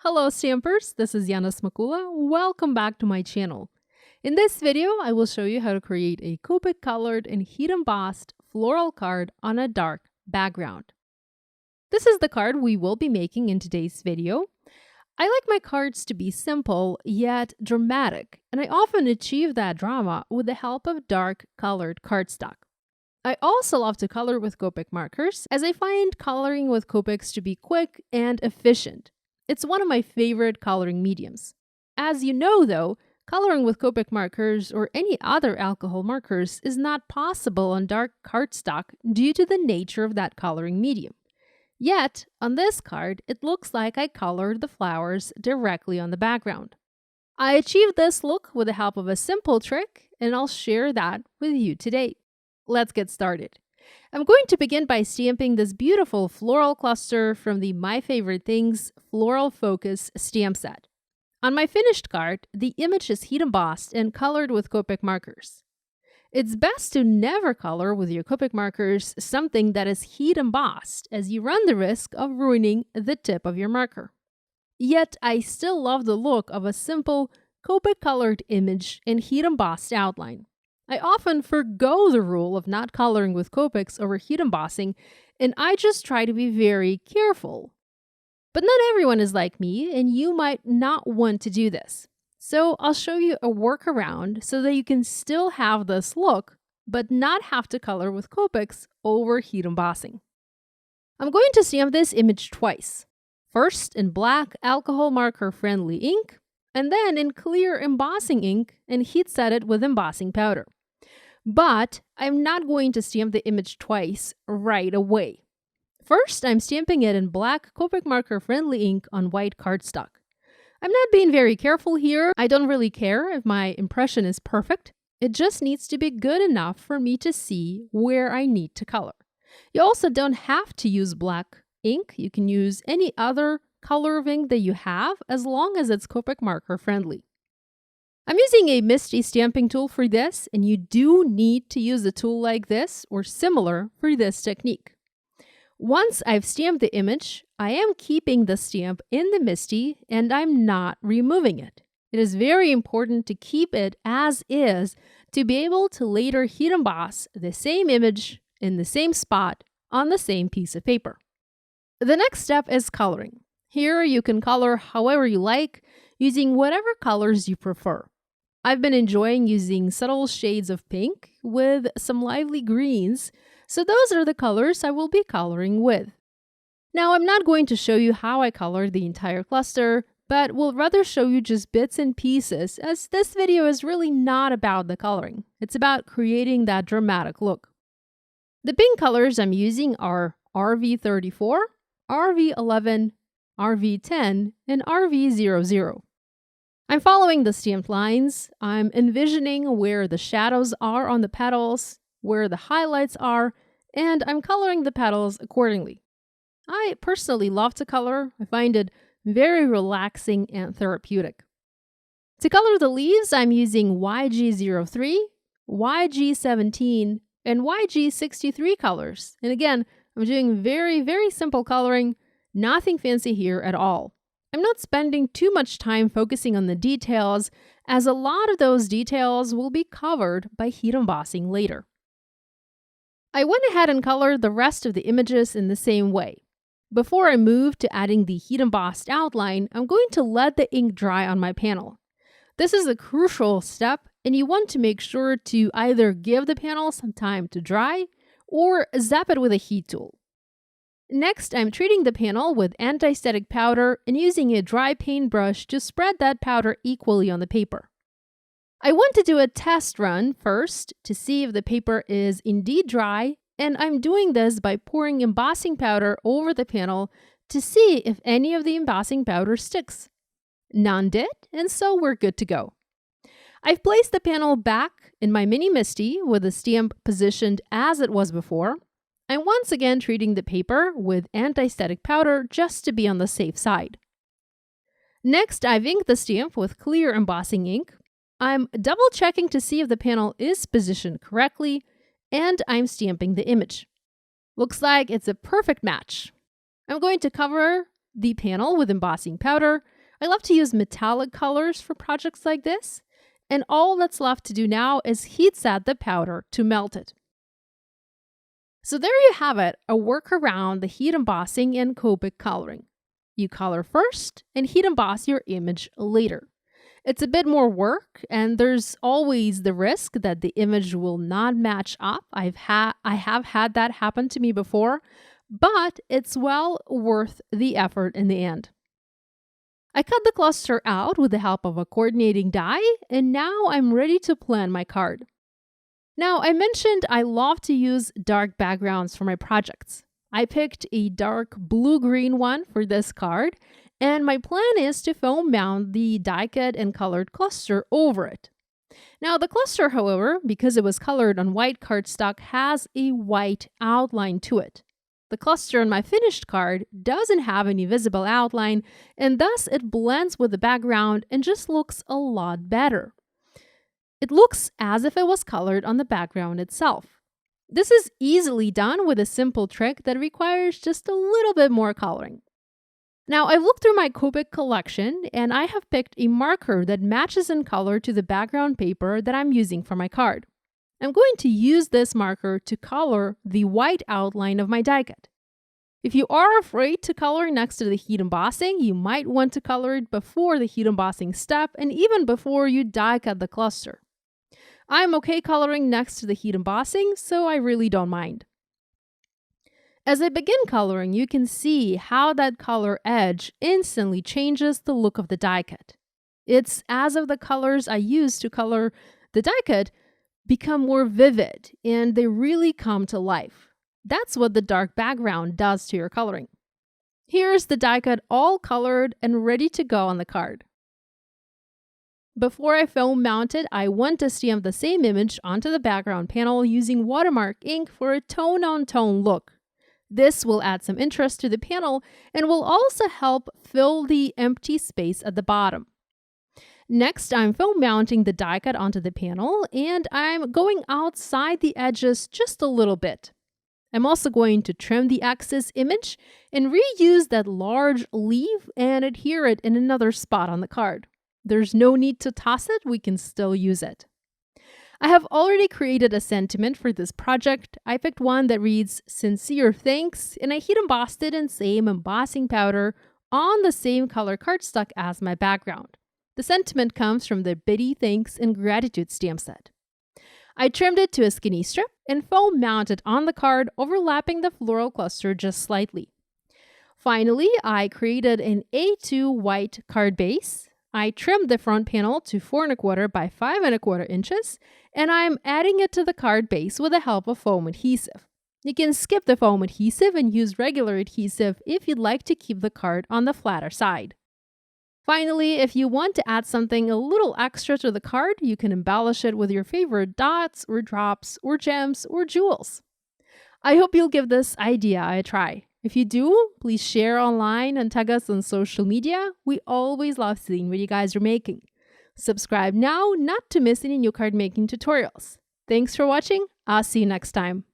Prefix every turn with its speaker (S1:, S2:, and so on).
S1: Hello stampers, this is Yana Smakula. Welcome back to my channel. In this video, I will show you how to create a Copic colored and heat embossed floral card on a dark background. This is the card we will be making in today's video. I like my cards to be simple yet dramatic, and I often achieve that drama with the help of dark colored cardstock. I also love to color with Copic markers, as I find coloring with Copics to be quick and efficient. It's one of my favorite coloring mediums. As you know though, coloring with Copic markers or any other alcohol markers is not possible on dark cardstock due to the nature of that coloring medium. Yet, on this card, it looks like I colored the flowers directly on the background. I achieved this look with the help of a simple trick, and I'll share that with you today. Let's get started. I'm going to begin by stamping this beautiful floral cluster from the My Favorite Things Floral Focus stamp set. On my finished card, the image is heat embossed and colored with Copic markers. It's best to never color with your Copic markers something that is heat embossed, as you run the risk of ruining the tip of your marker. Yet, I still love the look of a simple Copic colored image and heat embossed outline. I often forgo the rule of not coloring with Copics over heat embossing, and I just try to be very careful. But not everyone is like me, and you might not want to do this. So I'll show you a workaround so that you can still have this look, but not have to color with Copics over heat embossing. I'm going to stamp this image twice. First in black alcohol marker friendly ink, and then in clear embossing ink and heat set it with embossing powder. But I'm not going to stamp the image twice right away. First, I'm stamping it in black Copic marker friendly ink on white cardstock. I'm not being very careful here. I don't really care if my impression is perfect. It just needs to be good enough for me to see where I need to color. You also don't have to use black ink. You can use any other color of ink that you have, as long as it's Copic marker friendly. I'm using a Misty stamping tool for this, and you do need to use a tool like this or similar for this technique. Once I've stamped the image, I am keeping the stamp in the Misty and I'm not removing it. It is very important to keep it as is to be able to later heat emboss the same image in the same spot on the same piece of paper. The next step is coloring. Here you can color however you like, using whatever colors you prefer. I've been enjoying using subtle shades of pink with some lively greens, so those are the colors I will be coloring with. Now, I'm not going to show you how I colored the entire cluster, but will rather show you just bits and pieces, as this video is really not about the coloring. It's about creating that dramatic look. The pink colors I'm using are RV34, RV11, RV10, and RV00. I'm following the stamped lines. I'm envisioning where the shadows are on the petals, where the highlights are, and I'm coloring the petals accordingly. I personally love to color. I find it very relaxing and therapeutic. To color the leaves, I'm using YG03, YG17, and YG63 colors. And again, I'm doing very simple coloring, nothing fancy here at all. I'm not spending too much time focusing on the details, as a lot of those details will be covered by heat embossing later. I went ahead and colored the rest of the images in the same way. Before I move to adding the heat embossed outline, I'm going to let the ink dry on my panel. This is a crucial step, and you want to make sure to either give the panel some time to dry or zap it with a heat tool. Next, I'm treating the panel with anti-static powder and using a dry paintbrush to spread that powder equally on the paper. I want to do a test run first to see if the paper is indeed dry, and I'm doing this by pouring embossing powder over the panel to see if any of the embossing powder sticks. None did, and so we're good to go. I've placed the panel back in my mini Misty with the stamp positioned as it was before. I'm once again treating the paper with anti-static powder just to be on the safe side. Next, I've inked the stamp with clear embossing ink. I'm double checking to see if the panel is positioned correctly, and I'm stamping the image. Looks like it's a perfect match. I'm going to cover the panel with embossing powder, I love to use metallic colors for projects like this, and all that's left to do now is heat set the powder to melt it. So there you have it, a workaround the heat embossing and Copic coloring. You color first and heat emboss your image later. It's a bit more work, and there's always the risk that the image will not match up. I have had that happen to me before, but it's well worth the effort in the end. I cut the cluster out with the help of a coordinating die, and now I'm ready to plan my card. Now, I mentioned I love to use dark backgrounds for my projects. I picked a dark blue-green one for this card, and my plan is to foam mount the die cut and colored cluster over it. Now, the cluster, however, because it was colored on white cardstock, has a white outline to it. The cluster on my finished card doesn't have any visible outline, and thus it blends with the background and just looks a lot better. It looks as if it was colored on the background itself. This is easily done with a simple trick that requires just a little bit more coloring. Now, I've looked through my Copic collection, and I have picked a marker that matches in color to the background paper that I'm using for my card. I'm going to use this marker to color the white outline of my die cut. If you are afraid to color next to the heat embossing, you might want to color it before the heat embossing step and even before you die cut the cluster. I'm okay coloring next to the heat embossing, so I really don't mind. As I begin coloring, you can see how that color edge instantly changes the look of the die cut. It's as if the colors I use to color the die cut become more vivid and they really come to life. That's what the dark background does to your coloring. Here's the die cut all colored and ready to go on the card. Before I foam mount it, I want to stamp the same image onto the background panel using watermark ink for a tone-on-tone look. This will add some interest to the panel and will also help fill the empty space at the bottom. Next, I'm foam mounting the die cut onto the panel, and I'm going outside the edges just a little bit. I'm also going to trim the excess image and reuse that large leaf and adhere it in another spot on the card. There's no need to toss it, we can still use it. I have already created a sentiment for this project. I picked one that reads, "Sincere thanks," and I heat embossed it in same embossing powder on the same color cardstock as my background. The sentiment comes from the Bitty Thanks and Gratitude stamp set. I trimmed it to a skinny strip and foam mounted on the card, overlapping the floral cluster just slightly. Finally, I created an A2 white card base. I trimmed the front panel to 4 1/4 by 5 1/4 inches, and I'm adding it to the card base with the help of foam adhesive. You can skip the foam adhesive and use regular adhesive if you'd like to keep the card on the flatter side. Finally, if you want to add something a little extra to the card, you can embellish it with your favorite dots or drops or gems or jewels. I hope you'll give this idea a try. If you do, please share online and tag us on social media. We always love seeing what you guys are making. Subscribe now not to miss any new card making tutorials. Thanks for watching. I'll see you next time.